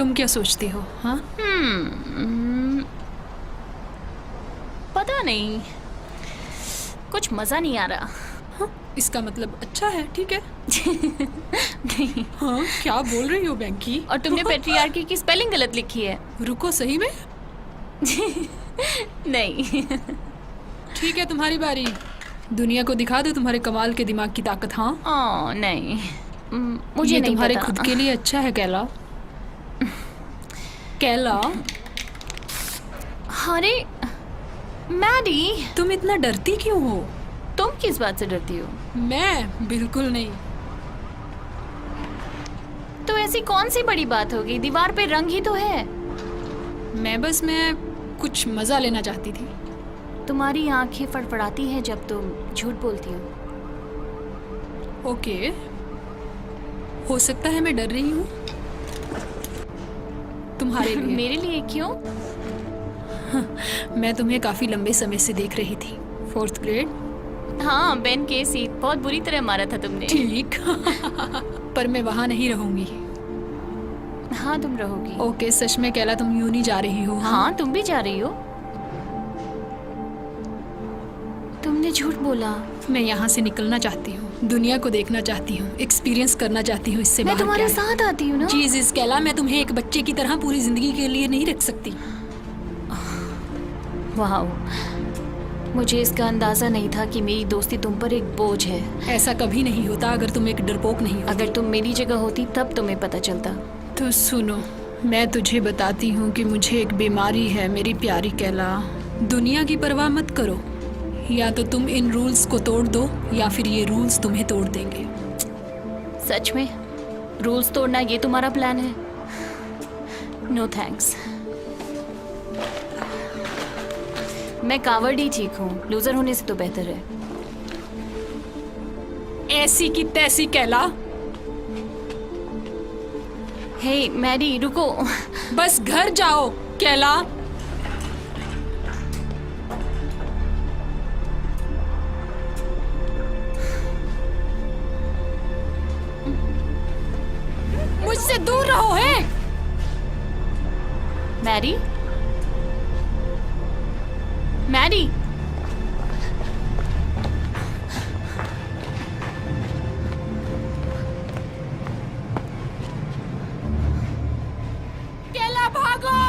तुम क्या सोचती हो? हाँ, पता नहीं, कुछ मजा नहीं आ रहा। हाँ, इसका मतलब अच्छा है, ठीक है। नहीं। हाँ, क्या बोल रही हो बैंकी? और तुमने पेट्रियार्की की स्पेलिंग गलत लिखी है। रुको, सही में? नहीं। ठीक है, तुम्हारी बारी। दुनिया को दिखा दो तुम्हारे कमाल के दिमाग की ताकत। हाँ, ओह नहीं, मुझे ये नहीं तुम्हारे पता। खुद के लिए अच्छा है कैला। कैला, अरे मैडी, तुम इतना डरती क्यों हो? तुम किस बात से डरती हो? मैं बिल्कुल नहीं। तो ऐसी कौन सी बड़ी बात होगी, दीवार पे रंग ही तो है। मैं कुछ मजा लेना चाहती थी। तुम्हारी आंखें फड़फड़ाती हैं जब तुम झूठ बोलती हो। ओके, हो सकता है मैं डर रही हूँ तुम्हारे लिए। मेरे लिए क्यों? मैं तुम्हें काफी लंबे समय से देख रही थी। 4th grade. हाँ, बेन केसी, बहुत बुरी तरह मारा था तुमने। ठीक। पर मैं वहां नहीं रहूंगी। हाँ, तुम रहोगी। ओके, सच में कैला तुम यूं नहीं जा रही हो? हाँ, तुम भी जा रही हो। तुमने झूठ बोला। मैं यहाँ से निकलना चाहती हूँ, दुनिया को देखना चाहती हूँ, एक्सपीरियंस करना चाहती हूँ। इससे मैं बाहर तुम्हारे क्या है? साथ आती हूँ ना। जीसस कैला, मैं तुम्हें एक बच्चे की तरह पूरी जिंदगी के लिए नहीं रख सकती। वाह, मुझे इसका अंदाजा नहीं था कि मेरी दोस्ती तुम पर एक बोझ है। ऐसा कभी नहीं होता अगर तुम एक डरपोक नहीं होती। अगर तुम मेरी जगह होती तब तुम्हें पता चलता। तो सुनो, मैं तुझे बताती हूँ कि मुझे एक बीमारी है मेरी प्यारी कैला। दुनिया की परवाह मत करो, या तो तुम इन रूल्स को तोड़ दो या फिर ये रूल्स तुम्हें तोड़ देंगे। सच में? रूल्स तोड़ना ये तुम्हारा प्लान है? No thanks. मैं कावर्ड ही ठीक हूँ, लूजर होने से तो बेहतर है। ऐसी की तैसी कैला। हे मैरी, रुको। बस घर जाओ कैला। मुझसे दूर रहो। है मैरी, मैरी, कैला, भागो।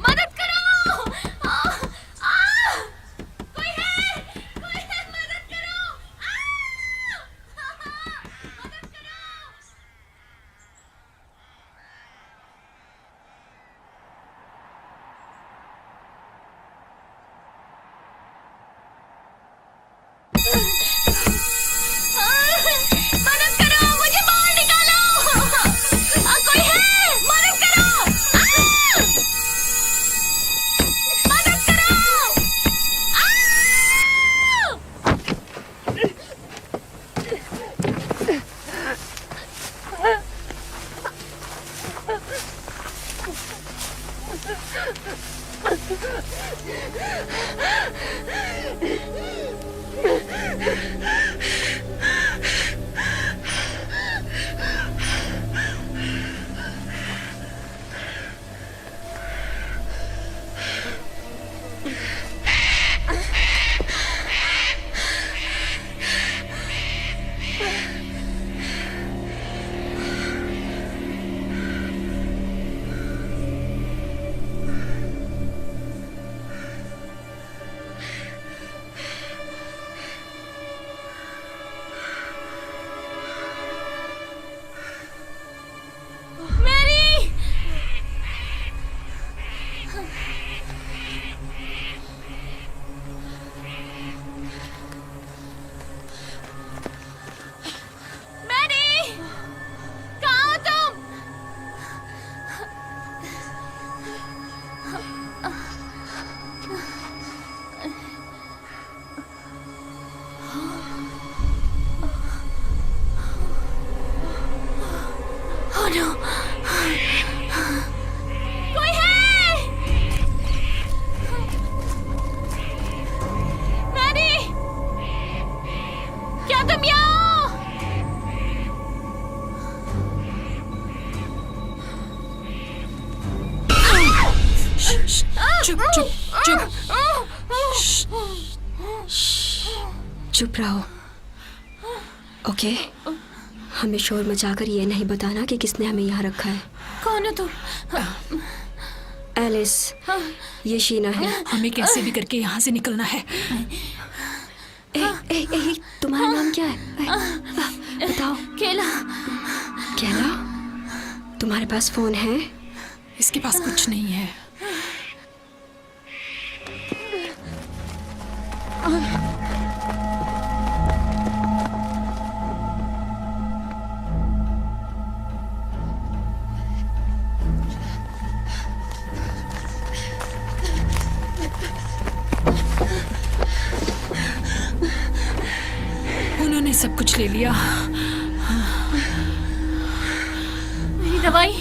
मदद करो! कोई है? मदद करो! मदद करो! मदद करो, मुझे बाहर निकालो! कोई है? मदद करो! मदद करो! चुप रहो। ओके, हमें शोर मचाकर ये नहीं बताना कि किसने हमें यहाँ रखा है। कौन हो तुम? एलिस, ये शीना है। हमें कैसे भी करके यहाँ से निकलना है। तुम्हारा नाम क्या है? बताओ। केला। केला, तुम्हारे पास फोन है? इसके पास कुछ नहीं है। उन्होंने सब कुछ ले लिया। मेरी दवाई।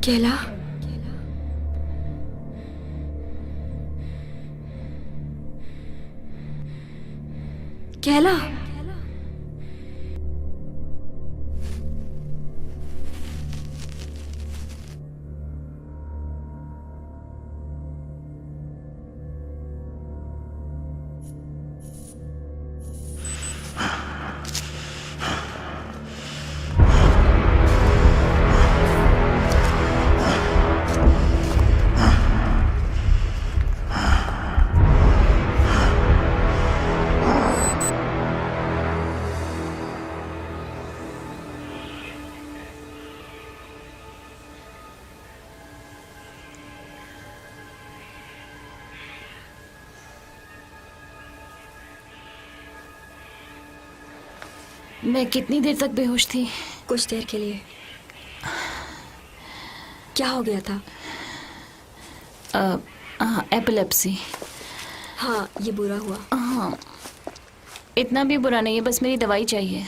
केला, केला, मैं कितनी देर तक बेहोश थी? कुछ देर के लिए। क्या हो गया था? एपिलेप्सी। हाँ, ये बुरा हुआ। हाँ, इतना भी बुरा नहीं है, बस मेरी दवाई चाहिए।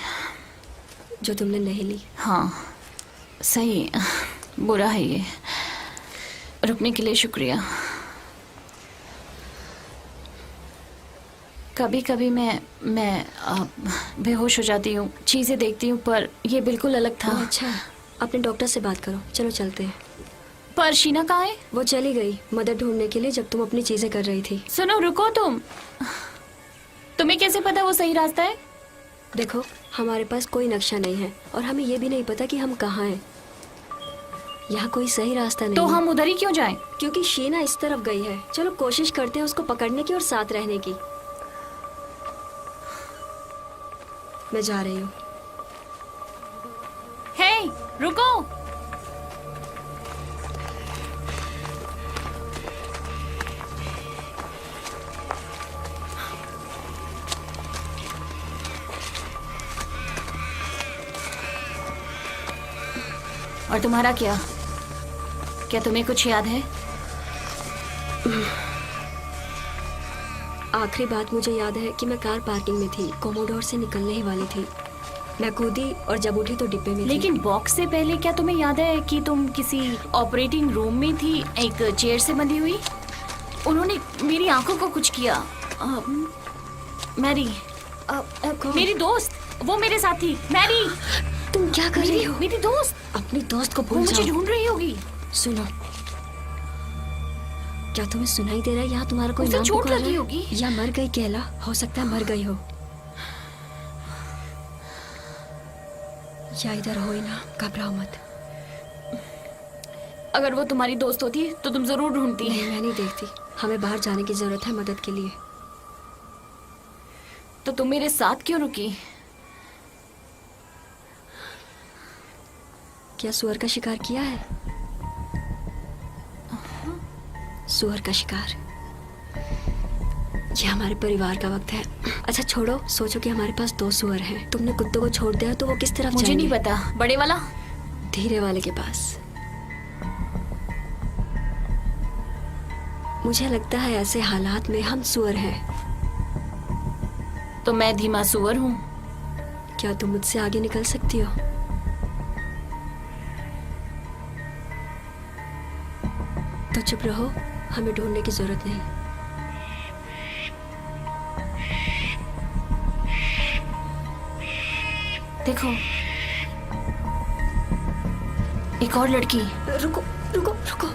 जो तुमने नहीं ली। हाँ, सही। बुरा है ये। रुकने के लिए शुक्रिया। कभी कभी मैं बेहोश हो जाती हूँ, चीज़ें देखती हूँ, पर ये बिल्कुल अलग था। अच्छा, अपने डॉक्टर से बात करो। चलो चलते हैं। पर शीना कहाँ है? वो चली गई मदद ढूंढने के लिए जब तुम अपनी चीजें कर रही थी। सुनो, रुको। तुम्हें कैसे पता वो सही रास्ता है? देखो, हमारे पास कोई नक्शा नहीं है और हमें ये भी नहीं पता कि हम कहाँ हैं। यहाँ कोई सही रास्ता नहीं तो है। हम उधर ही क्यों जाएं? क्योंकि शीना इस तरफ गई है। चलो कोशिश करते हैं उसको पकड़ने की और साथ रहने की। मैं जा रही हूँ। हे, रुको। और तुम्हारा क्या तुम्हें कुछ याद है? आखिरी बात मुझे याद है कि मैं कार पार्किंग में थी, कोमोडोर से निकलने ही वाली थी। मैं कूदी और जब उठी तो डिब्बे में थी। लेकिन बॉक्स से पहले क्या तुम्हें याद है कि तुम किसी ऑपरेटिंग रूम में थी, एक चेयर से बंधी हुई? उन्होंने मेरी आंखों को कुछ किया। मैरी, मेरी दोस्त, वो मेरे साथ थी। मैरी, तुम क्या कर रही हो? मेरी दोस्त। अपनी दोस्त को वो भूल मुझे जाओ। ढूंढ रही होगी। सुनो, क्या तुम्हें सुनाई दे रहा है? यहाँ तुम्हारा कोई उसे नाम चोट पुकार लगी रहा है? होगी। या मर गई केला? हो सकता है मर गई हो। या इधर हो ही ना, घबराओ मत। अगर वो तुम्हारी दोस्त होती तो तुम जरूर ढूंढती। नहीं, मैं नहीं देखती। हमें बाहर जाने की जरूरत है मदद के लिए। तो तुम मेरे साथ क्यों रुकी? क्या सुअर का शिकार किया है? सुअर का शिकार। ये हमारे परिवार का वक्त है। अच्छा छोड़ो, सोचो कि हमारे पास 2 सुअर हैं। तुमने कुत्तों को छोड़ दिया तो वो किस तरफ मुझे जाएंगे? नहीं पता। बड़े वाला? धीरे वाले के पास। मुझे लगता है ऐसे हालात में हम सुअर हैं। तो मैं धीमा सुअर हूँ। क्या तुम मुझसे आगे निकल सकती हो? तो चुप रहो, हमें ढूंढने की जरूरत नहीं। देखो, एक और लड़की। रुको रुको रुको रुको।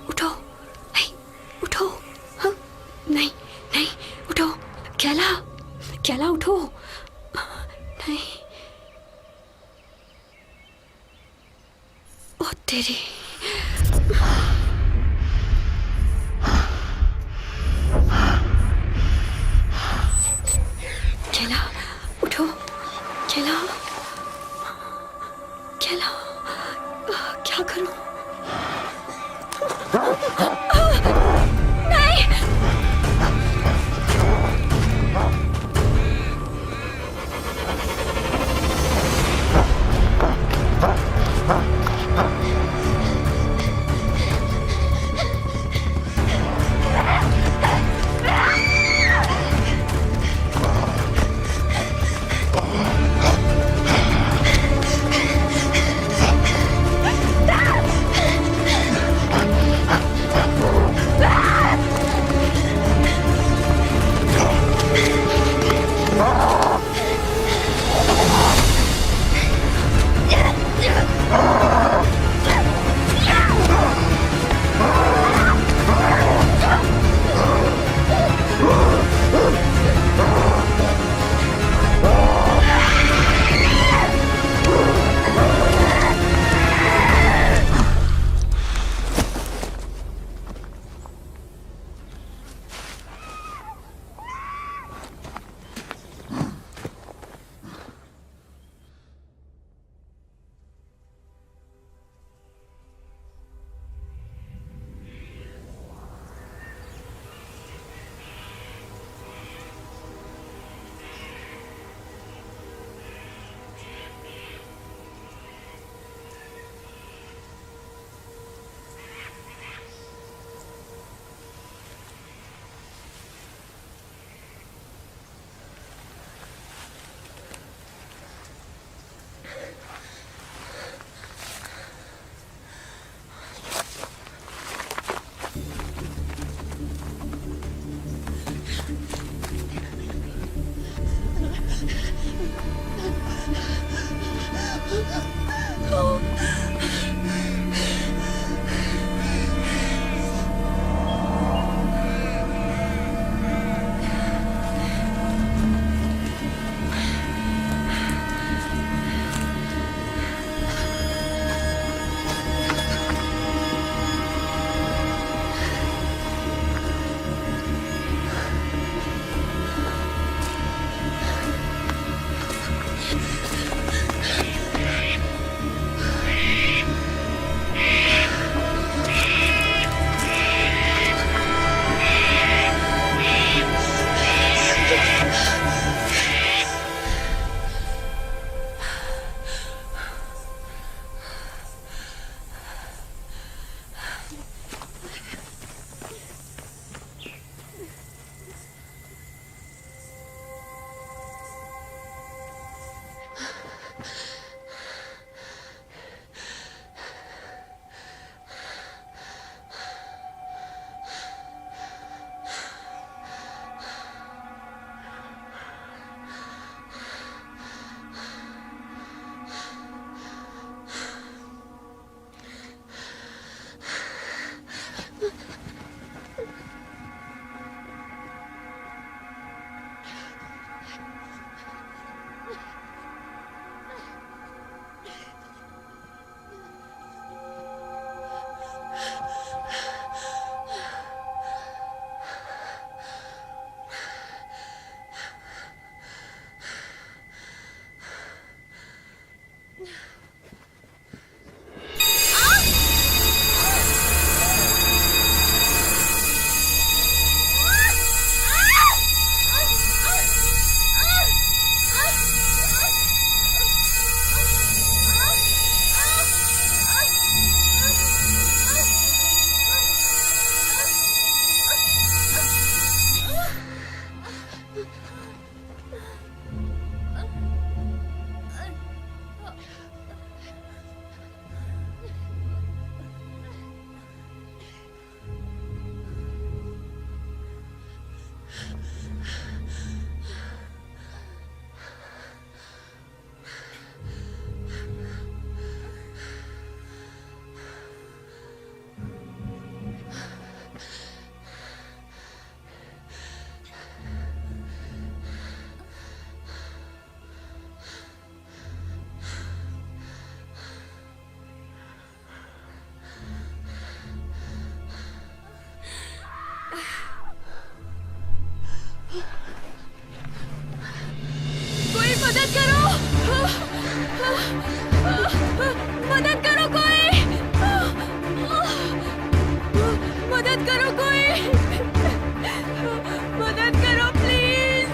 उठो, उठो। हाँ, नहीं नहीं, उठो। कैला, कैला उठो। नहीं। ओ तेरी। कैला उठो। कैला, कैला, क्या करूं? नहीं। कोई मदद करो, मदद करो कोई, मदद करो कोई, मदद करो प्लीज,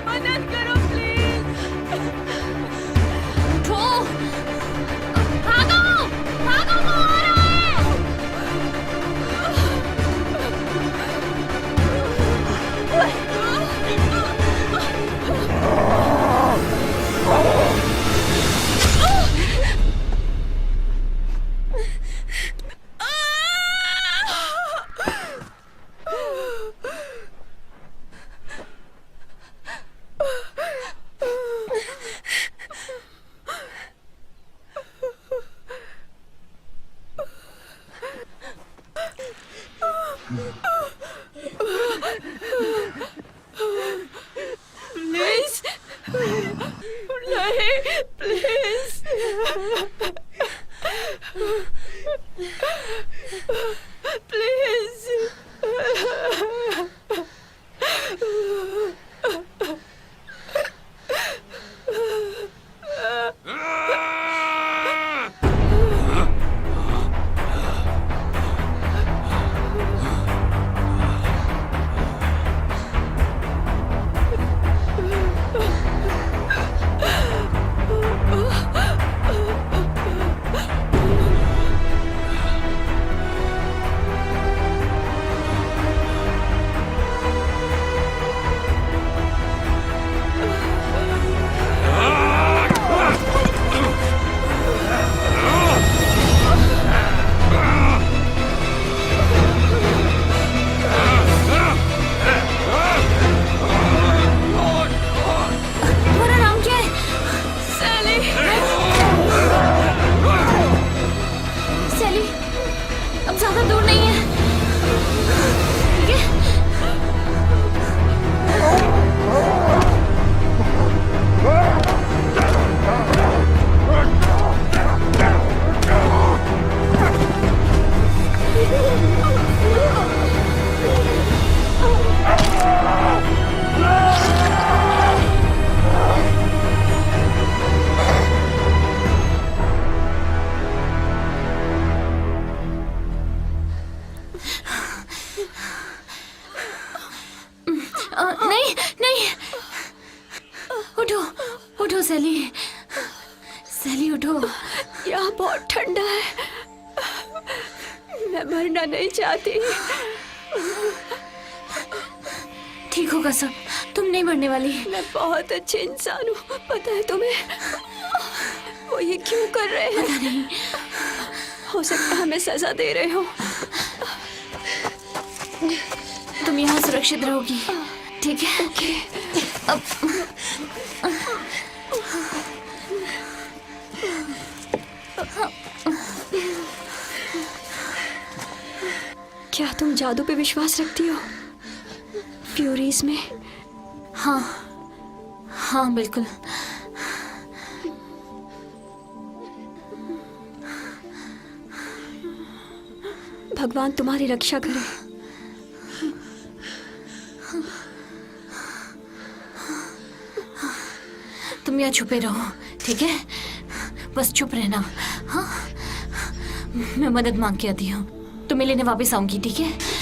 मदद करो प्लीज। उठो, भागो, भागो, वो आ रहा है। प्लीज नहीं, प्लीज प्लीज। नहीं नहीं, उठो उठो सैली, सैली उठो। यहाँ बहुत ठंडा है, मैं मरना नहीं चाहती। ठीक होगा सब, तुम नहीं मरने वाली। मैं बहुत अच्छे इंसान हूँ, पता है तुम्हें? वो ये क्यों कर रहे हैं? पता नहीं, हो सकता है हमें सजा दे रहे हो। तुम यहाँ सुरक्षित रहोगी, ठीक है? ओके। अब क्या तुम जादू पे विश्वास रखती हो? फ्यूरीज में? हाँ हाँ बिल्कुल। भगवान तुम्हारी रक्षा करे। तुम यहाँ छुपे रहो, ठीक है? बस चुप रहना। हाँ, मैं मदद मांग के आती हूँ, तुम्हें लेने वापस आऊंगी, ठीक है?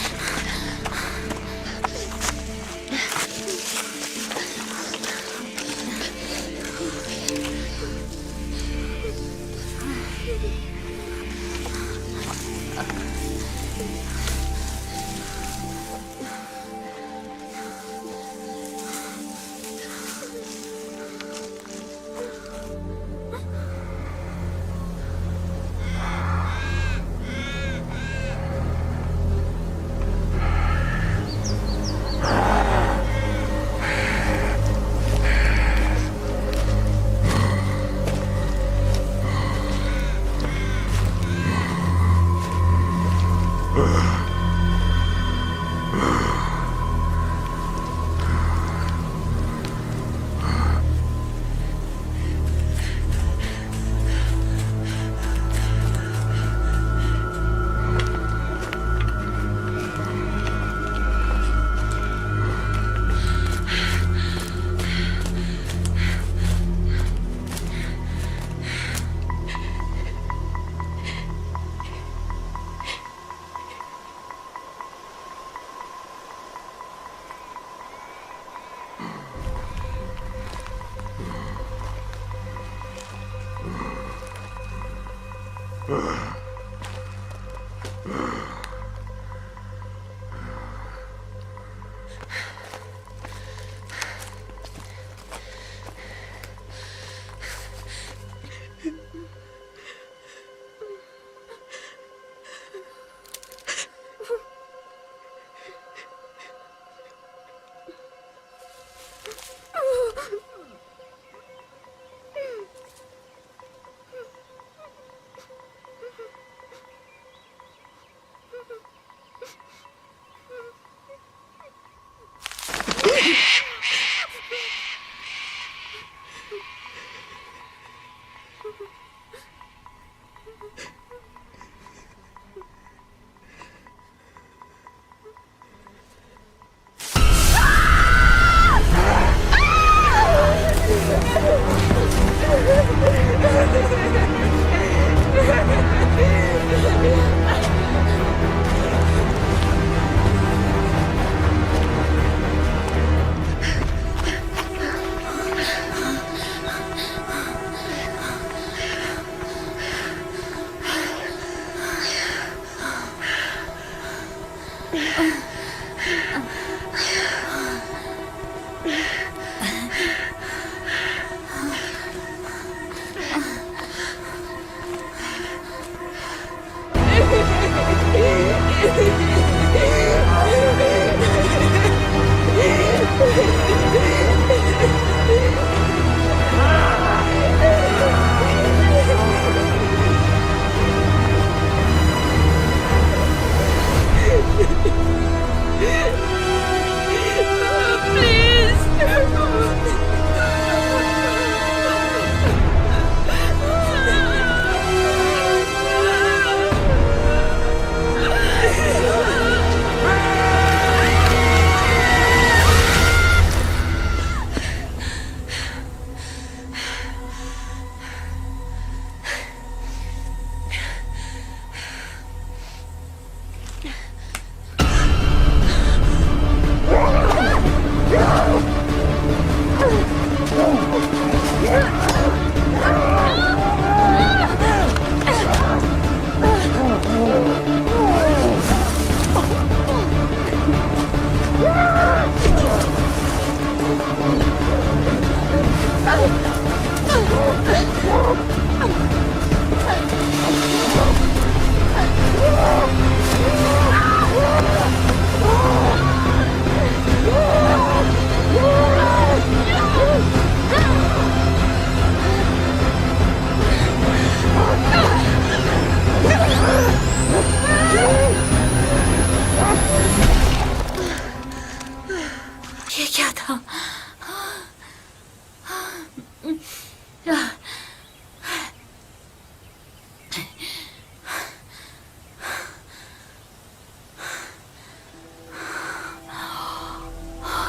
ये क्या था?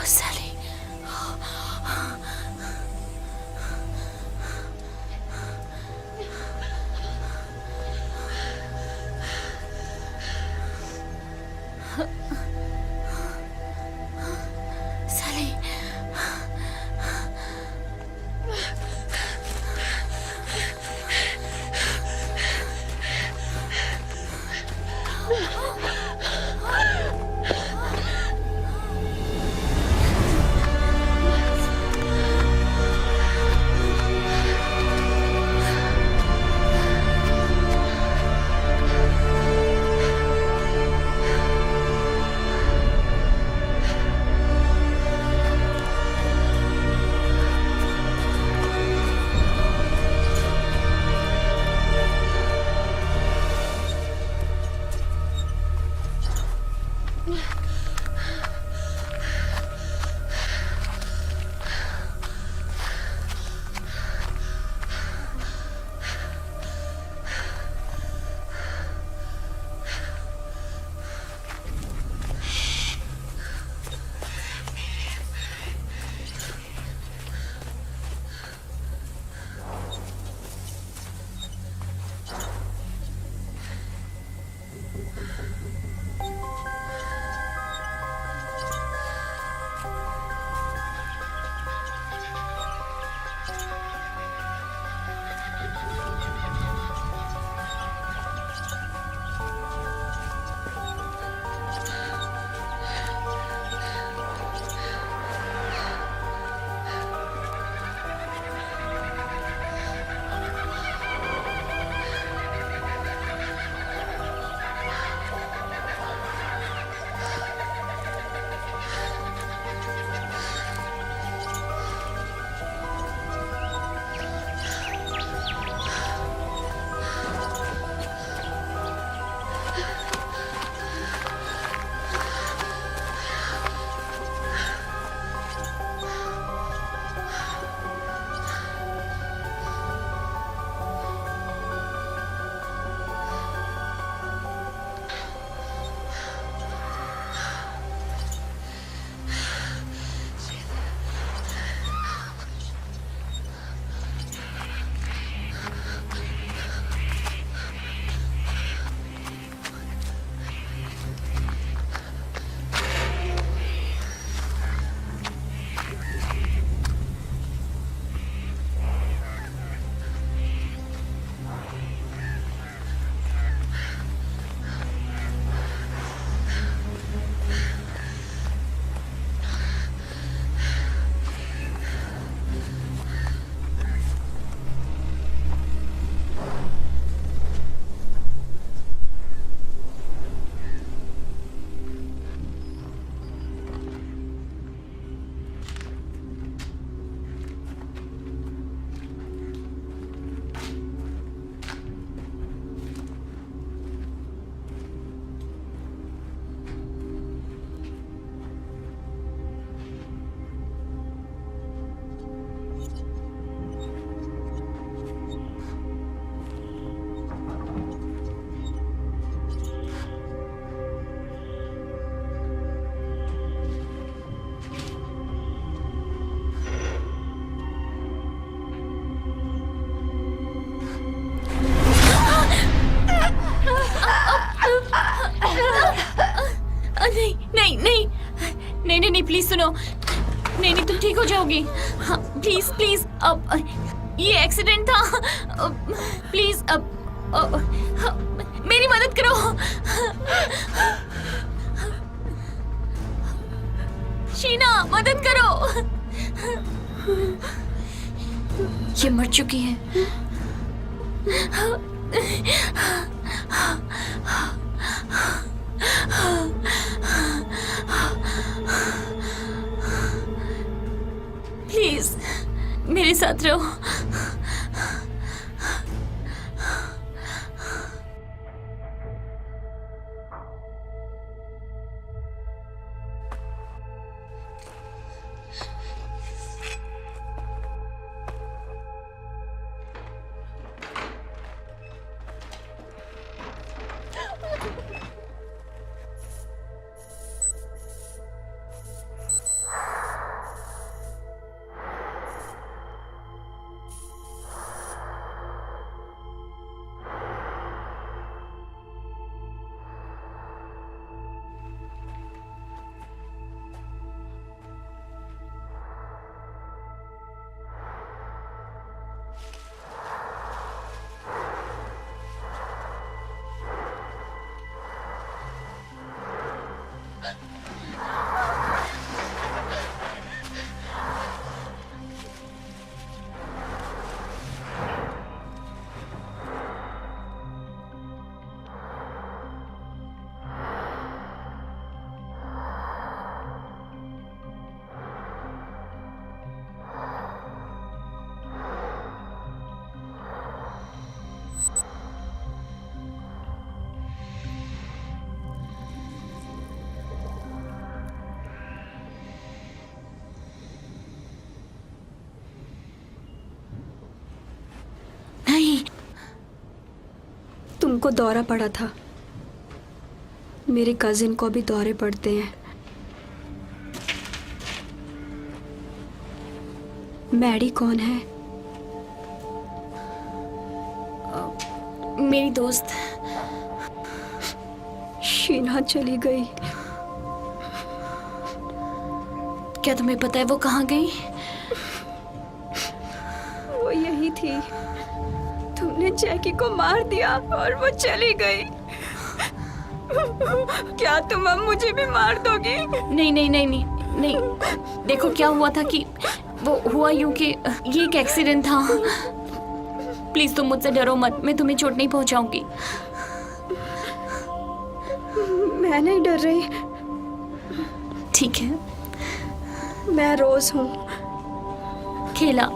सैली, सैली, नहीं नहीं नहीं नहीं, प्लीज सुनो। नहीं नहीं, तुम ठीक हो जाओगी। हाँ प्लीज प्लीज, अब ये एक्सीडेंट था। प्लीज अब मेरी मदद करो। शीना, मदद करो। ये मर चुकी है। प्लीज मेरे साथ रहो। नहीं, तुमको दौरा पड़ा था। मेरे कजिन को भी दौरे पड़ते हैं। मैडी कौन है? मेरी दोस्त। शीना चली गई। क्या तुम्हें पता है वो कहाँ गई? वो यही थी। तुमने जैकी को मार दिया और वो चली गई। क्या तुम अब मुझे भी मार दोगी? नहीं नहीं नहीं नहीं नहीं, देखो क्या हुआ था कि वो हुआ यूं कि ये एक एक्सीडेंट था। प्लीज तुम मुझसे डरो मत, मैं तुम्हें चोट नहीं पहुंचाऊंगी। मैं नहीं डर रही। ठीक है। मैं रोज हूँ। खेला।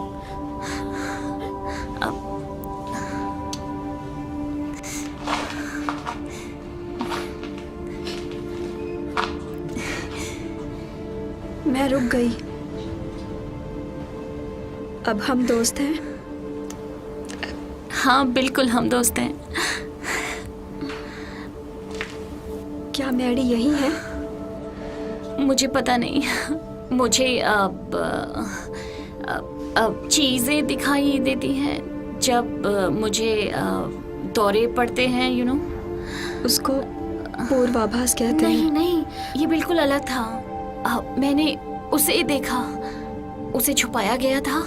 मैं रुक गई। अब हम दोस्त हैं। हाँ बिल्कुल, हम दोस्त हैं। क्या मैडी यही है? मुझे पता नहीं। मुझे अब चीजें दिखाई देती हैं जब मुझे दौरे पड़ते हैं, यू नो। उसको पूर्वाभास कहते हैं। नहीं नहीं, ये बिल्कुल अलग था। मैंने उसे देखा, उसे छुपाया गया था।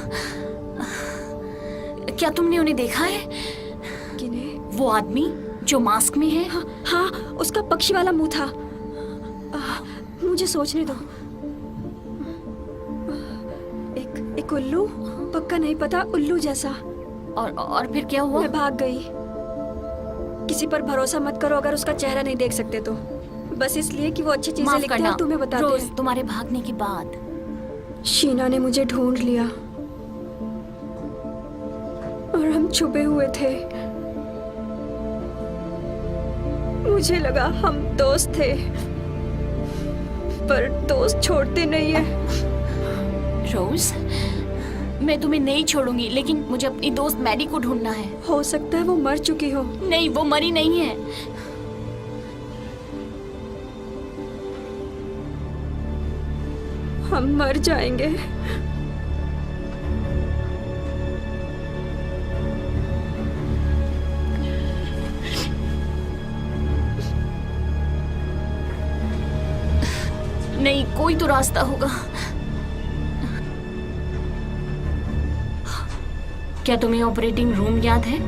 क्या तुमने उन्हें देखा है? किन्हें? वो आदमी जो मास्क में है। हाँ, उसका पक्षी वाला मुंह था। मुझे सोचने दो। एक उल्लू, पक्का नहीं पता, उल्लू जैसा। और फिर क्या हुआ? मैं भाग गई। किसी पर भरोसा मत करो अगर उसका चेहरा नहीं देख सकते तो। बस इसलिए कि वो अच्छी चीजें माफ लिखते हैं करना, और तुम्हें बताते रोज हैं। तुम्हारे भागने के बाद शीना ने मुझे ढूंढ लिया और हम छुपे हुए थे। मुझे लगा हम दोस्त थे, पर दोस्त छोड़ते नहीं है। रोज, मैं तुम्हें नहीं छोड़ूंगी, लेकिन मुझे अपनी दोस्त मैडी को ढूंढना है। हो सकता है वो मर चुकी हो। नहीं, वो मरी नहीं है। हम मर जाएंगे। नहीं, कोई तो रास्ता होगा। क्या तुम्हें ऑपरेटिंग रूम याद है?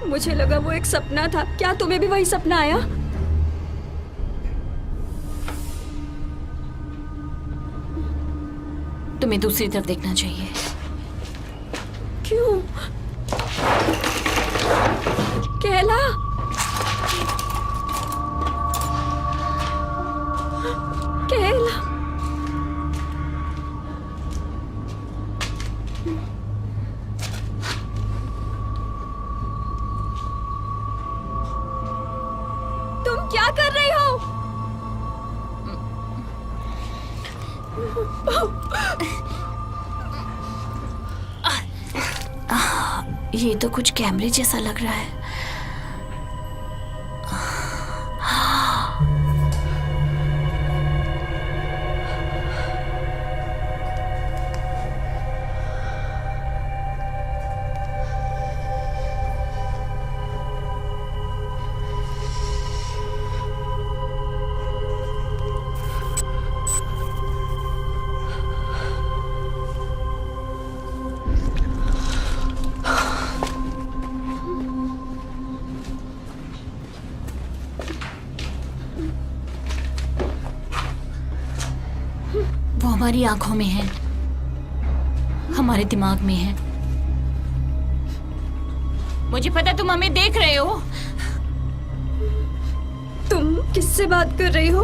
मुझे लगा वो एक सपना था। क्या तुम्हें भी वही सपना आया? तुम्हें दूसरी तरफ देखना चाहिए। क्यों? केला, केला, तुम क्या कर रही हो? ये तो कुछ कैमरे जैसा लग रहा है। वो हमारी आंखों में है, हमारे दिमाग में है। मुझे पता तुम हमें देख रहे हो। तुम किससे बात कर रही हो?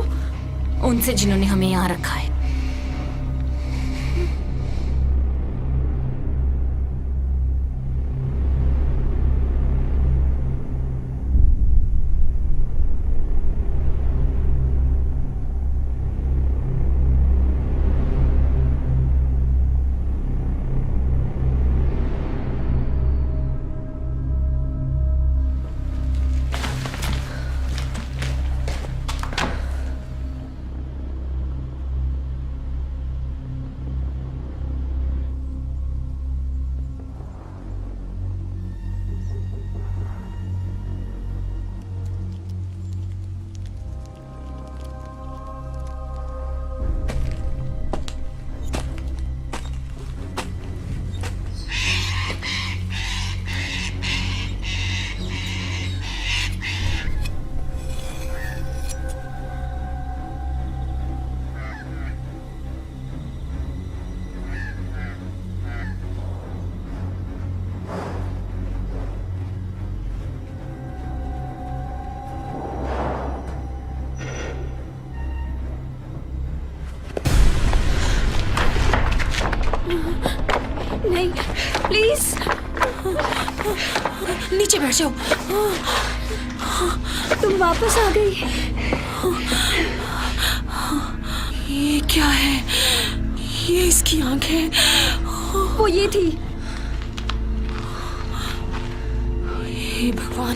उनसे जिन्होंने हमें यहाँ रखा है। नहीं, प्लीज नीचे बैठ जाओ। तुम वापस आ गई। ये क्या है? ये इसकी आंखें। वो ये थी। हे भगवान,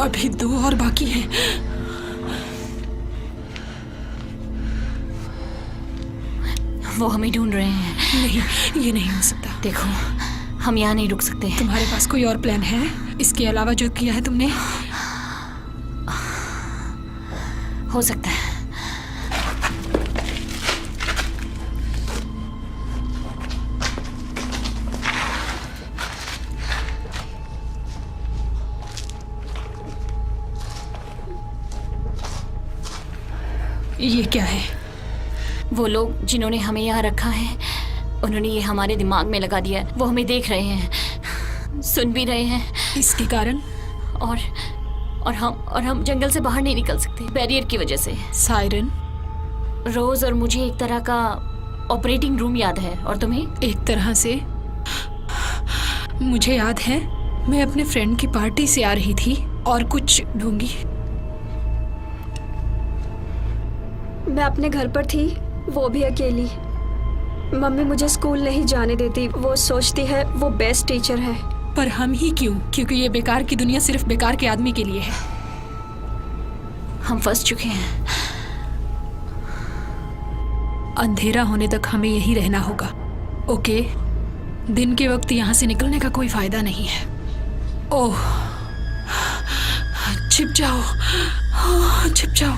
अभी 2 और बाकी हैं। वो हमें ढूंढ रहे हैं। नहीं, ये नहीं हो सकता। देखो, हम यहाँ नहीं रुक सकते। तुम्हारे पास कोई और प्लान है इसके अलावा जो किया है तुमने? हो सकता है। ये क्या है? वो लोग जिन्होंने हमें यहाँ रखा है, उन्होंने ये हमारे दिमाग में लगा दिया है। वो हमें देख रहे हैं, सुन भी रहे हैं। इसके कारण? और हम जंगल से बाहर नहीं निकल सकते, बैरियर की वजह से। सायरन, रोज और मुझे एक तरह का ऑपरेटिंग रूम याद है, और तुम्हें? एक तरह से मुझे याद है, मैं अपने फ्रेंड की पार्टी से आ रही थी और कुछ ढूंढी। मैं अपने घर पर थी, वो भी अकेली। मम्मी मुझे स्कूल नहीं जाने देती। वो सोचती है वो बेस्ट टीचर है। पर हम ही क्यों? क्योंकि ये बेकार की दुनिया सिर्फ बेकार के आदमी के लिए है। हम फंस चुके हैं। अंधेरा होने तक हमें यही रहना होगा। ओके, दिन के वक्त यहाँ से निकलने का कोई फायदा नहीं है। ओह, छिप जाओ। छिप जाओ।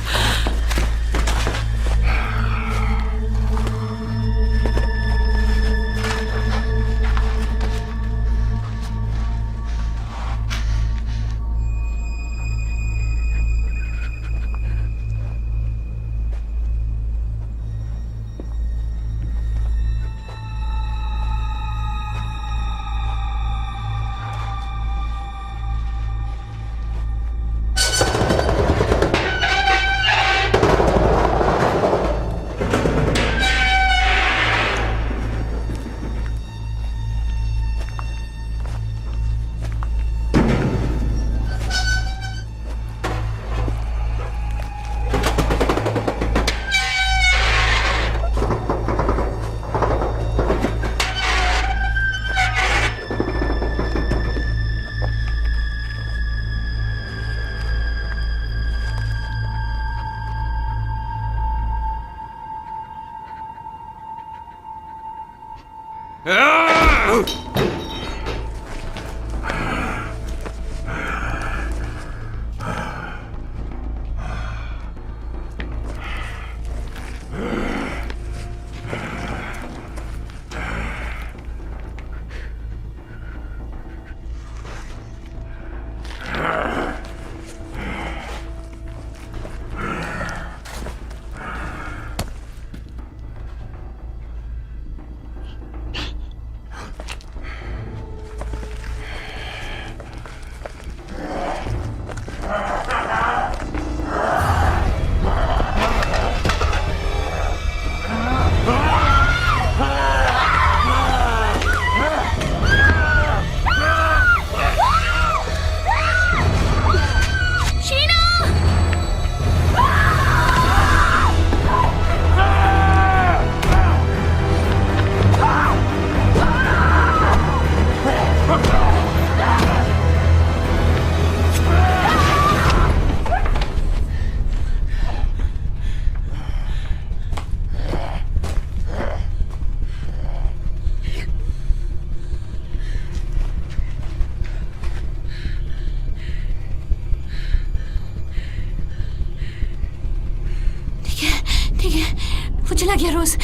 वो चला गया। रोज,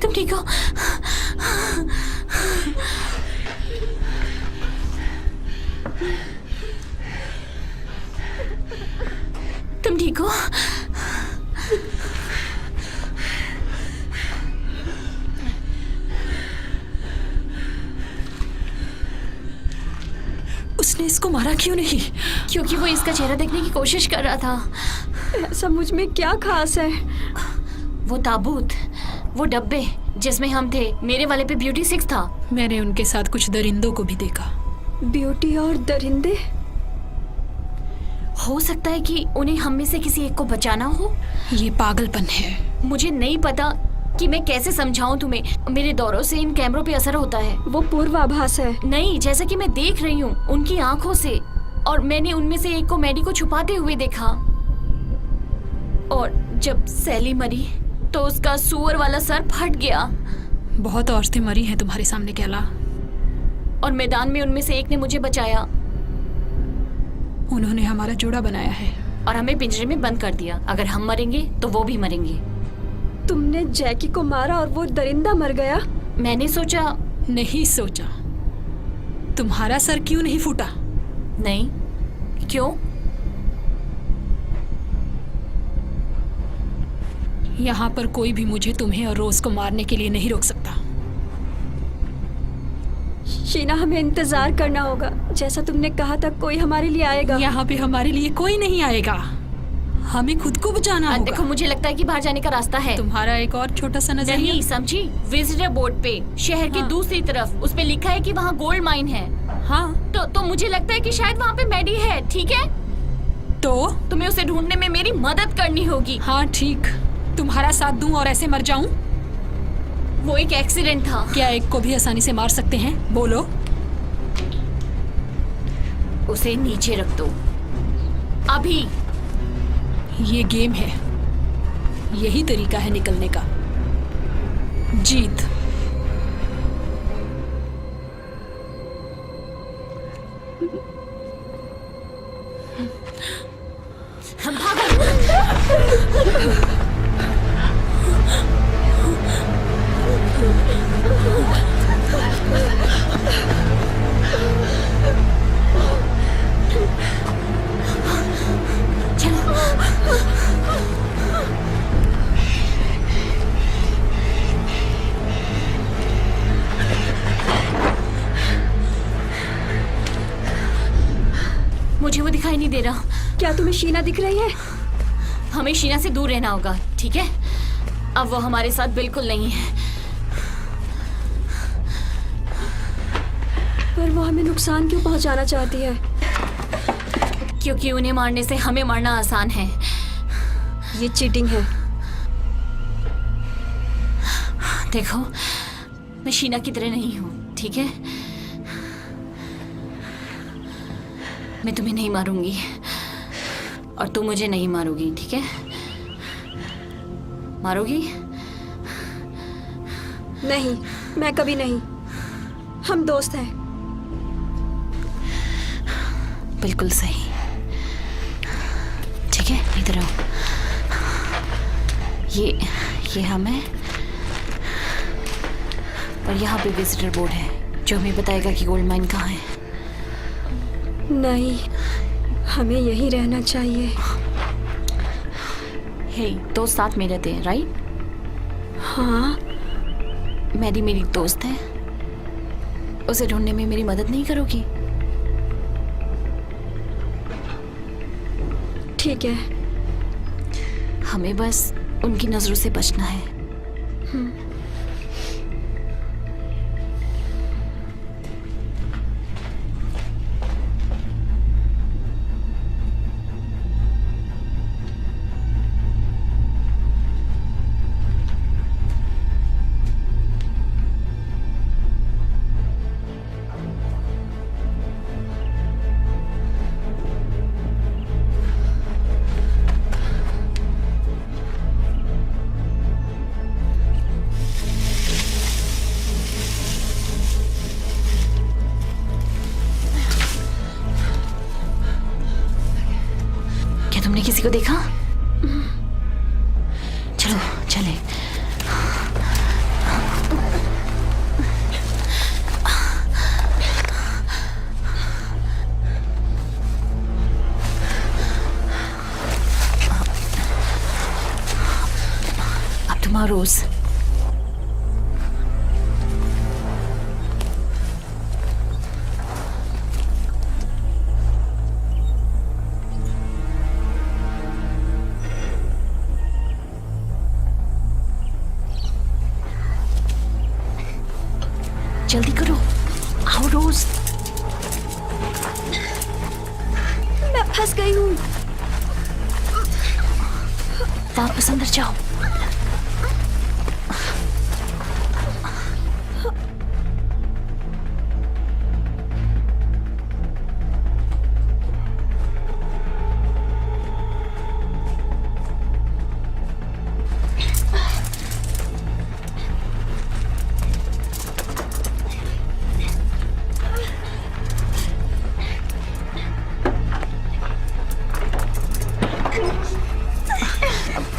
तुम ठीक हो? तुम ठीक हो? उसने इसको मारा क्यों नहीं? क्योंकि वो इसका चेहरा देखने की कोशिश कर रहा था। ऐसा मुझ में क्या खास है? वो ताबूत, वो डब्बे जिसमें हम थे, मेरे वाले पे ब्यूटी 6 था। मैंने उनके साथ कुछ दरिंदों को भी देखा। ब्यूटी और दरिंदे? हो सकता है कि उन्हें हम में से किसी एक को बचाना हो। ये पागलपन है। मुझे नहीं पता कि मैं कैसे समझाऊं तुम्हें। मेरे दौरों से इन कैमरों पे असर होता है। वो पूर्वाभास है। नहीं, जैसा कि मैं देख रही हूँ उनकी आंखों से, और मैंने उनमें से एक को मैडी को छुपाते हुए देखा। और जब सैली मरी तो उसका सुअर वाला सर फट गया। बहुत औरतें मरी हैं तुम्हारे सामने कैला। और मैदान में उनमें से एक ने मुझे बचाया। उन्होंने हमारा जोड़ा बनाया है और हमें पिंजरे में बंद कर दिया। अगर हम मरेंगे तो वो भी मरेंगे। तुमने जैकी को मारा और वो दरिंदा मर गया? मैंने सोचा। नहीं सोचा। तुम्हारा सर क्यों नहीं फूटा? नहीं। क्यों? यहाँ पर कोई भी मुझे, तुम्हें और रोज को मारने के लिए नहीं रोक सकता। शीना, हमें इंतजार करना होगा। जैसा तुमने कहा था, कोई हमारे लिए आएगा। यहाँ पे हमारे लिए कोई नहीं आएगा। हमें खुद को बचाना होगा। देखो, मुझे लगता है कि बाहर जाने का रास्ता है। तुम्हारा एक और छोटा सा नजरिया। नहीं समझी? विजिटर बोर्ड पे शहर की दूसरी तरफ उस पे लिखा है कि वहाँ गोल्ड माइन है। हाँ, तो मुझे लगता है कि शायद वहाँ पे मैडी है। ठीक है, तो तुम्हें उसे ढूंढने में मेरी मदद करनी होगी। हाँ ठीक, तुम्हारा साथ दूं और ऐसे मर जाऊं? वो एक एक्सीडेंट था। क्या एक को भी आसानी से मार सकते हैं? बोलो। उसे नीचे रख दो अभी। ये गेम है, यही तरीका है निकलने का। जीत। भागो। शीना दिख रही है? हमें शीना से दूर रहना होगा, ठीक है? अब वो हमारे साथ बिल्कुल नहीं है। पर वो हमें नुकसान क्यों पहुंचाना चाहती है? क्योंकि उन्हें मारने से हमें मारना आसान है। ये चीटिंग है। देखो, मैं शीना की तरह नहीं हूँ, ठीक है? मैं तुम्हें नहीं मारूंगी और तुम मुझे नहीं मारोगी, ठीक है? मारोगी? नहीं, मैं कभी नहीं। हम दोस्त हैं। बिल्कुल सही। ठीक है, इधर आओ। ये हम हैं और यहाँ पे विजिटर बोर्ड है जो हमें बताएगा कि गोल्ड माइन कहाँ है। नहीं, हमें यहीं रहना चाहिए। हे, दोस्त साथ में रहते हैं, राइट? हाँ। मैरी मेरी दोस्त है, उसे ढूंढने में मेरी मदद नहीं करोगी? ठीक है। हमें बस उनकी नजरों से बचना है। तुमने किसी को देखा? चलो चले। अब तुम्हारा रोज जल्दी करो, आओ रोज। मैं फंस गई हूँ। वापस अंदर जाओ।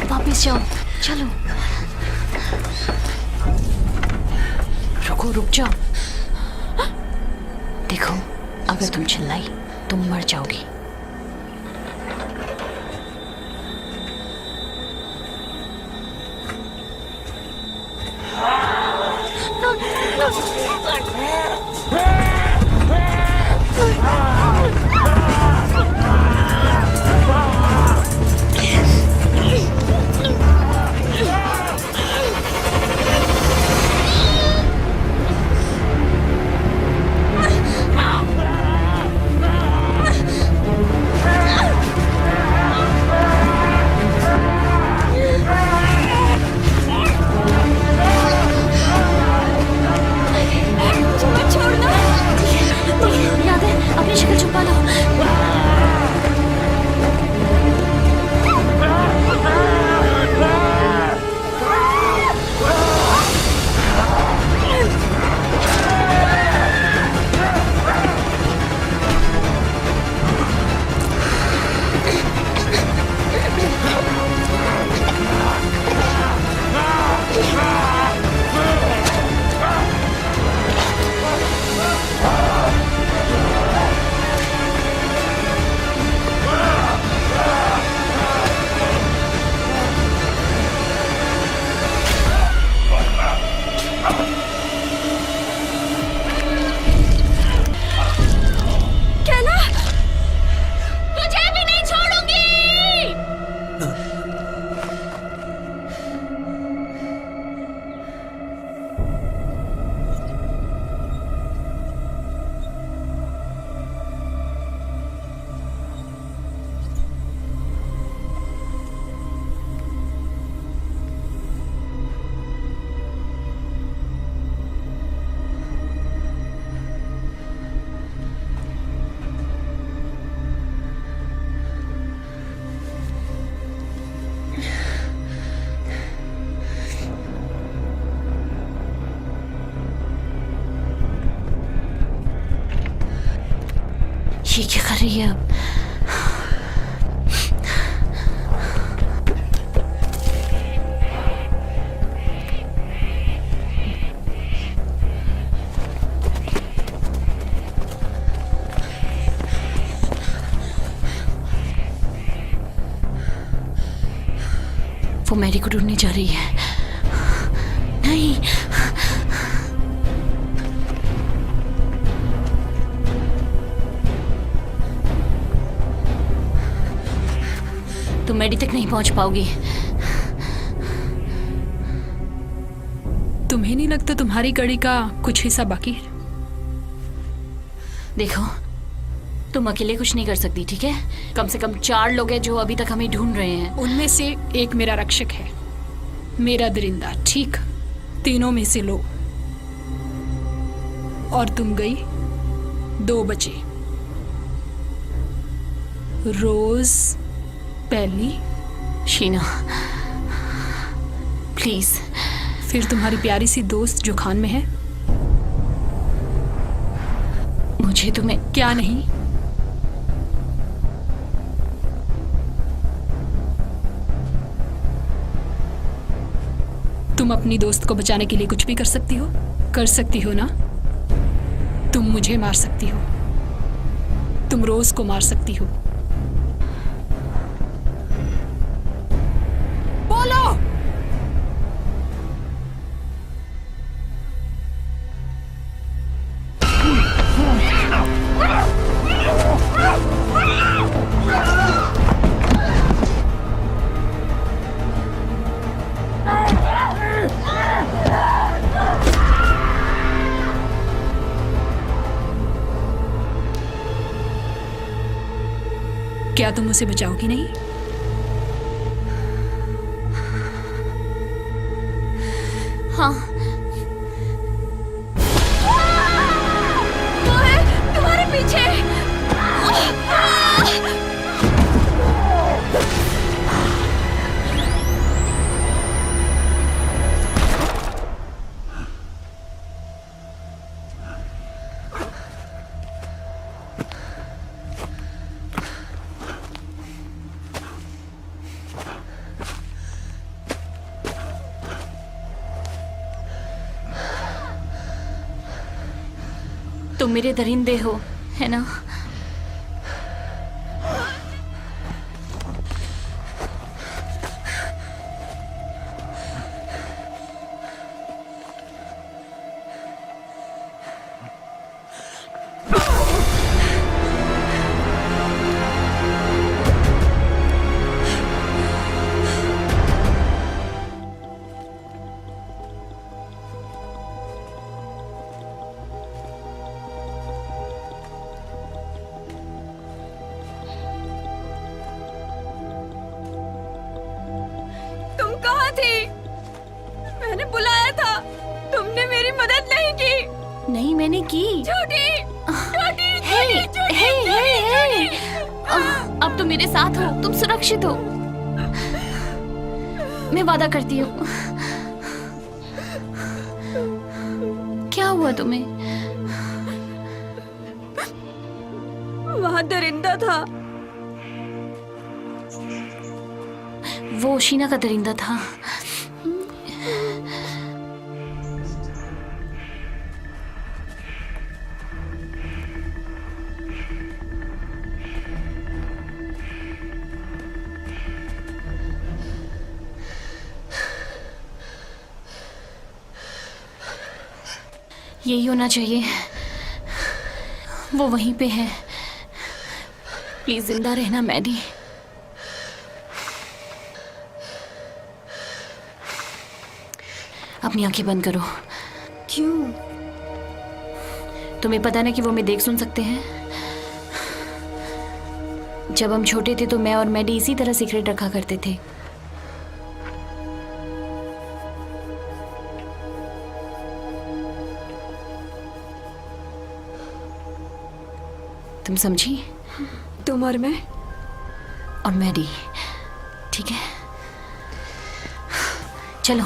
वापस जाओ, चलो। रुको, रुक जाओ। देखो, अगर तुम चिल्लाई तुम मर जाओगी। ये क्या कर रही है अब? वो मैरी को ढूंढने जा रही है। नहीं, तुम मैडी तक नहीं पहुंच पाओगी। तुम्हें नहीं लगता तुम्हारी कड़ी का कुछ हिस्सा बाकी है? देखो, तुम अकेले कुछ नहीं कर सकती, ठीक है? कम से कम 4 लोग हैं जो अभी तक हमें ढूंढ रहे हैं। उनमें से एक मेरा रक्षक है, मेरा दरिंदा, ठीक? तीनों में से लो। और तुम गई, 2 बचे। रोज, पहली, शीना, प्लीज। फिर तुम्हारी प्यारी सी दोस्त जो खान में है। मुझे तुम्हें क्या नहीं? तुम अपनी दोस्त को बचाने के लिए कुछ भी कर सकती हो? कर सकती हो ना? तुम मुझे मार सकती हो, तुम रोज को मार सकती हो। बोलो। क्या तुम उसे बचाओगी नहीं? हाँ, वो है तुम्हारे पीछे। तुम मेरे दरिंदे हो, है ना? तुम कहाँ थी? मैंने बुलाया था, तुमने मेरी मदद नहीं की। नहीं, मैंने की। झूठी, झूठी, हे, झूठी, हे, हे, हे। झूठी। अब तुम मेरे साथ हो, तुम सुरक्षित हो। मैं वादा करती हूँ। क्या हुआ तुम्हें? वहाँ दरिंदा था। वो शीना का दरिंदा था। यही होना चाहिए, वो वहीं पे है। प्लीज जिंदा रहना मैडी। अपनी आंखें बंद करो। क्यों? तुम्हें पता ना कि वो हमें देख सुन सकते हैं। जब हम छोटे थे तो मैं और मैडी इसी तरह सीक्रेट रखा करते थे। तुम समझी? तुम और मैं? और मैडी, ठीक है? चलो।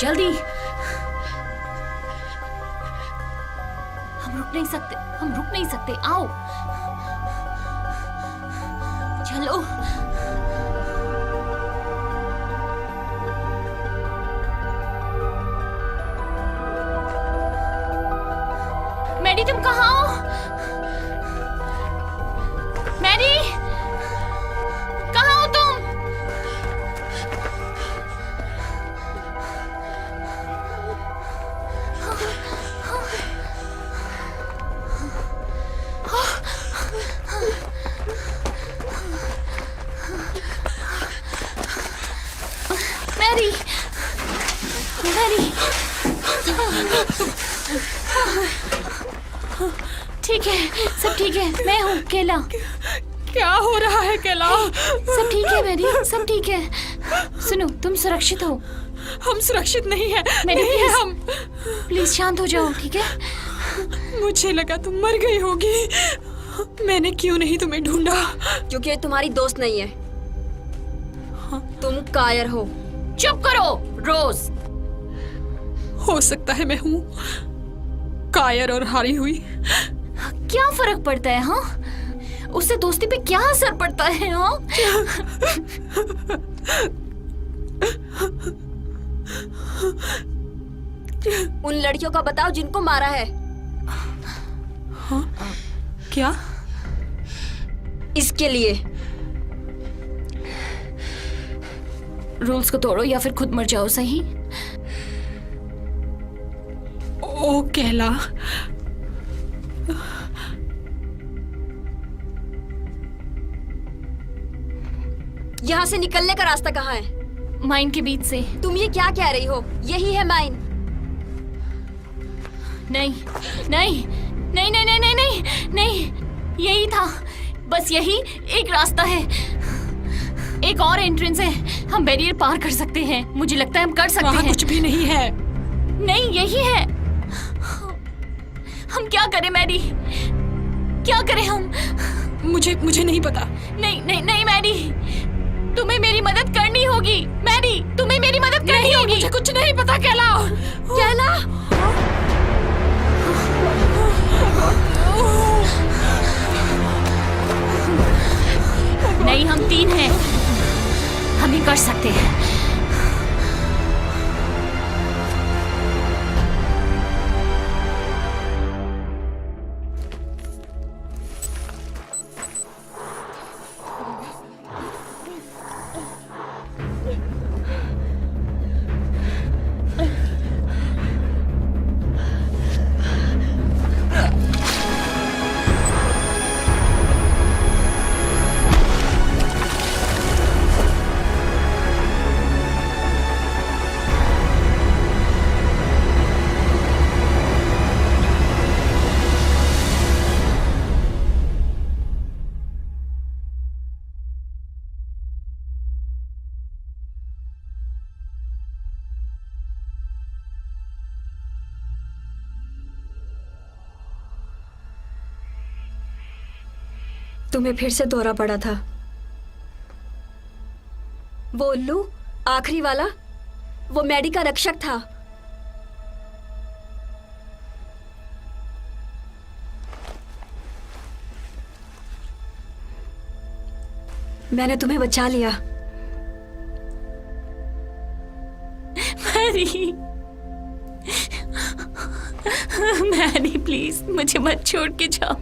जल्दी। हम रुक नहीं सकते, आओ चलो। मैडी तुम कहाँ हो? मैडी कहाँ हो तुम? मैरी, मैरी, ठीक है, सब ठीक है। मैं हूँ केला। क्या हो रहा है केला? सब ठीक है मैरी, सब ठीक है। सुनो, तुम सुरक्षित हो। हम सुरक्षित नहीं है, मैरी नहीं है प्लीज, हम। प्लीज शांत हो जाओ, ठीक है? मुझे लगा तुम मर गई होगी। मैंने क्यों नहीं तुम्हें ढूंढा? क्योंकि ये तुम्हारी दोस्त नहीं है, तुम कायर हो। चुप करो रोज। हो सकता है मैं हूँ कायर और हारी हुई। क्या फर्क पड़ता है? हाँ, उससे दोस्ती पे क्या असर पड़ता है? हाँ, उन लड़कियों का बताओ जिनको मारा है। हाँ? क्या? इसके लिए रूल्स को तोड़ो या फिर खुद मर जाओ, सही? ओ केला, यहाँ से निकलने का रास्ता कहाँ है? माइन के बीच से। तुम ये क्या कह रही हो? यही है माइन। नहीं नहीं नहीं नहीं नहीं नहीं नहीं नहीं, यही था, बस यही एक रास्ता है। एक और एंट्रेंस है, हम बैरियर पार कर सकते हैं। मुझे लगता है हम कर सकते वहाँ हैं। कुछ भी नहीं है। नहीं, यही है। हम क्या करें मैडी, क्या करें हम? मुझे नहीं पता। नहीं नहीं नहीं मैडी, तुम्हें मेरी मदद करनी होगी। मैडी, तुम्हें मेरी मदद करनी होगी। मुझे कुछ नहीं पता केला। केला, नहीं, हम 3 हैं, हम ये कर सकते हैं। तुम्हें फिर से दौरा पड़ा था। वो उल्लू, आखिरी वाला, वो मैडी का रक्षक था। मैंने तुम्हें बचा लिया। मैरी, मैरी प्लीज मुझे मत छोड़ के जाओ।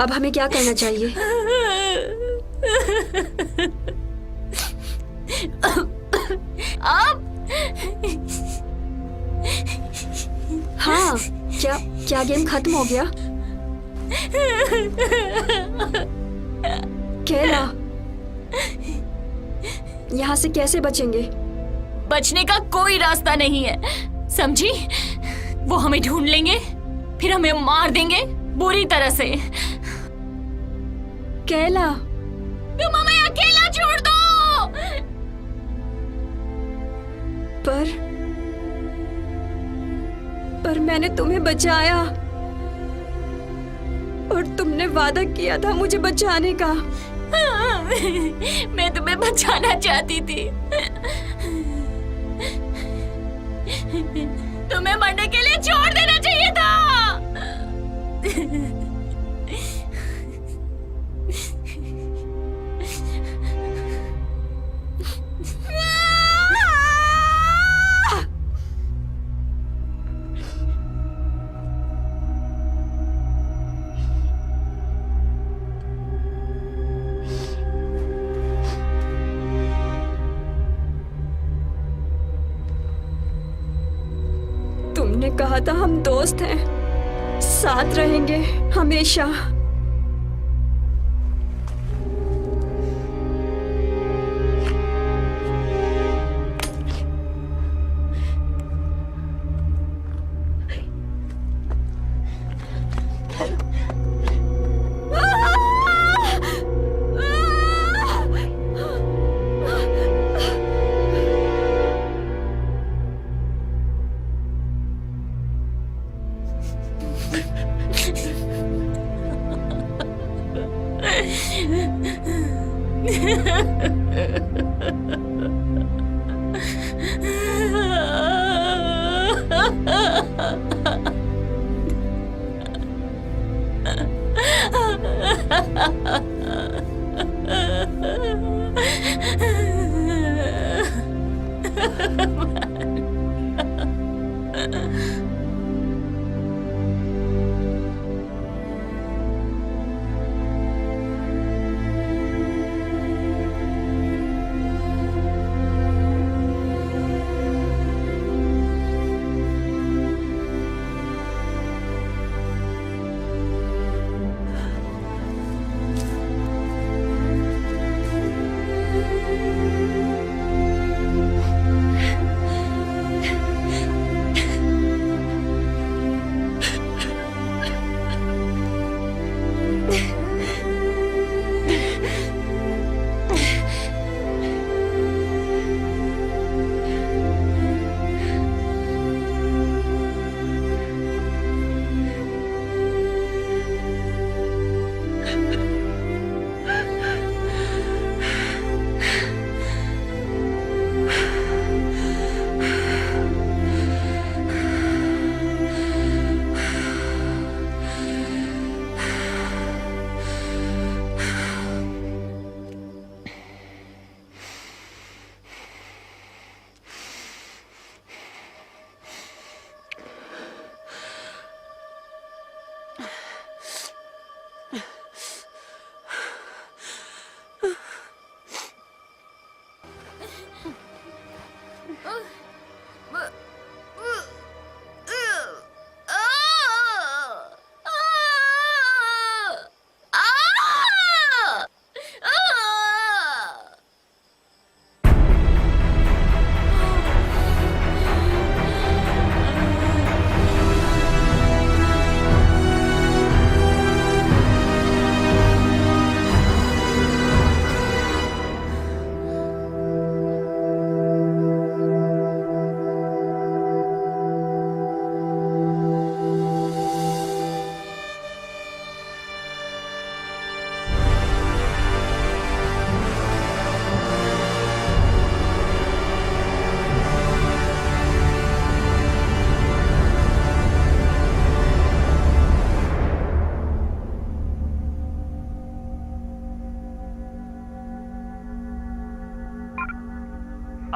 अब हमें क्या करना चाहिए? अब हाँ, क्या गेम खत्म हो गया? केला, यहाँ से कैसे बचेंगे? बचने का कोई रास्ता नहीं है, समझी? वो हमें ढूंढ लेंगे, फिर हमें मार देंगे बुरी तरह से। केला, तुम हमें अकेला छोड़ दो। पर मैंने तुम्हें बचाया और तुमने वादा किया था मुझे बचाने का। मैं तुम्हें बचाना चाहती थी, तुम्हें मरने के लिए छोड़ देना चाहिए था। तुमने कहा था हम दोस्त हैं, साथ रहेंगे हमेशा।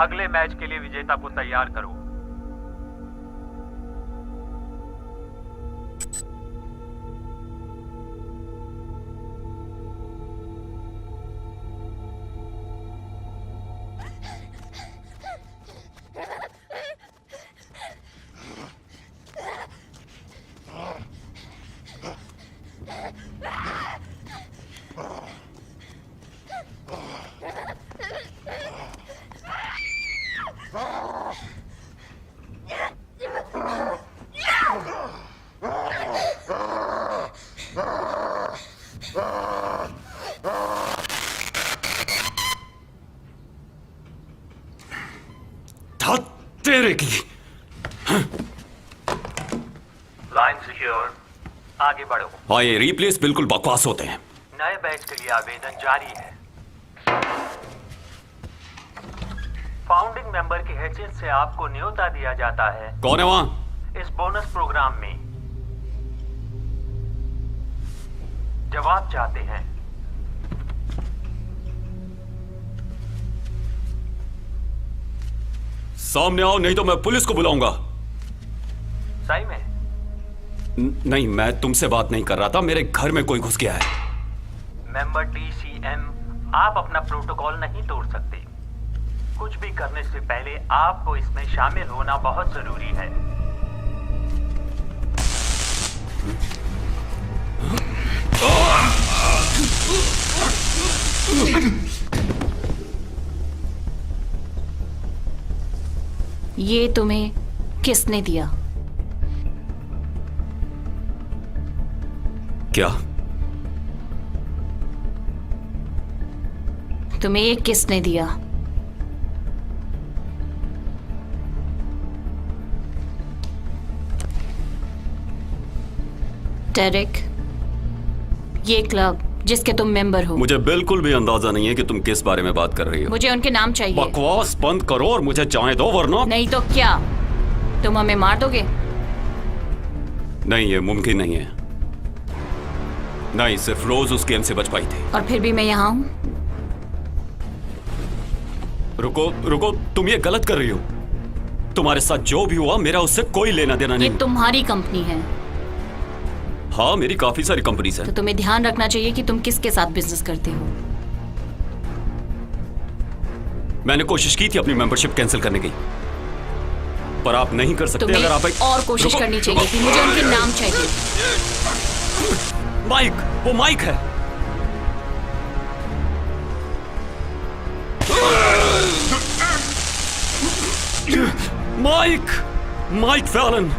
अगले मैच के लिए विजेता को तैयार करो। तेरे की लाइन सिक्योर, आगे बढ़ो। हाँ, ये रिप्लेस बिल्कुल बकवास होते हैं। नए बैच के लिए आवेदन जारी है। फाउंडिंग मेंबर की हैसियत से आपको न्योता दिया जाता है कौन है वहां? इस बोनस प्रोग्राम में। जवाब चाहते हैं? सामने आओ नहीं तो मैं पुलिस को बुलाऊंगा। सही में? नहीं, मैं तुमसे बात नहीं कर रहा था, मेरे घर में कोई घुस गया है। मेंबर DCM, आप अपना प्रोटोकॉल नहीं तोड़ सकते। कुछ भी करने से पहले आपको इसमें शामिल होना बहुत जरूरी है। ये तुम्हें किसने दिया? क्या? तुम्हें ये किसने दिया? डेरिक, ये क्लब जिसके तुम मेंबर हो, मुझे बिल्कुल भी अंदाजा नहीं है कि तुम किस बारे में बात कर रही हो। मुझे उनके नाम चाहिए। बकवास बंद करो और मुझे जाने दो, वरना नहीं तो क्या, तुम हमें मार दोगे? नहीं, ये मुमकिन नहीं है। नहीं, सिर्फ रोज उस गेम से बच पाई थी। और फिर भी मैं यहाँ हूँ। रुको रुको, तुम ये गलत कर रही हो। तुम्हारे साथ जो भी हुआ मेरा उससे कोई लेना देना ये नहीं। तुम्हारी कंपनी है, हाँ, मेरी काफी सारी कंपनीज तो हैं। तुम्हें ध्यान रखना चाहिए कि तुम किसके साथ बिजनेस करते हो। मैंने कोशिश की थी अपनी मेंबरशिप कैंसिल करने की, पर आप नहीं कर सकते। तुम्हें अगर आप और कोशिश रुको, करनी चाहिए कि मुझे उनके नाम चाहिए। माइक, वो माइक है। माइक फैलन,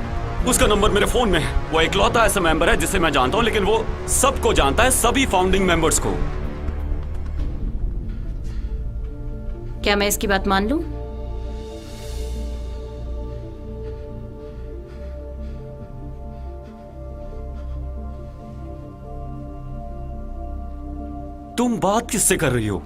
उसका नंबर मेरे फोन में है। वो इकलौता ऐसा मेंबर है जिसे मैं जानता हूं, लेकिन वो सबको जानता है, सभी फाउंडिंग मेंबर्स को। क्या मैं इसकी बात मान लूं? तुम बात किससे कर रही हो?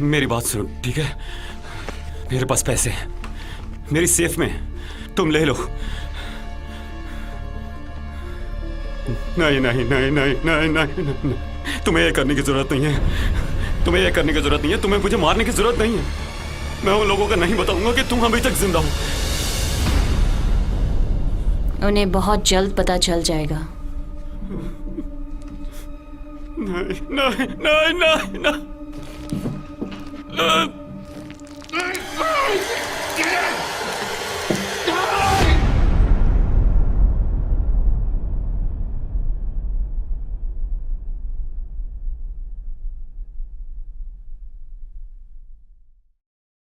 मेरी बात सुनो, ठीक है? मेरे पास पैसे हैं, मेरी सेफ में, तुम ले लो। नहीं नहीं नहीं नहीं नहीं नहीं नहीं, तुम्हें ये करने की जरूरत नहीं है। तुम्हें ये करने की जरूरत नहीं है। तुम्हें मुझे मारने की जरूरत नहीं है। मैं उन लोगों को नहीं बताऊंगा कि तुम अभी तक जिंदा हो। उन्हें बहुत जल्द पता चल जाएगा। नहीं नहीं नहीं नहीं, नहीं।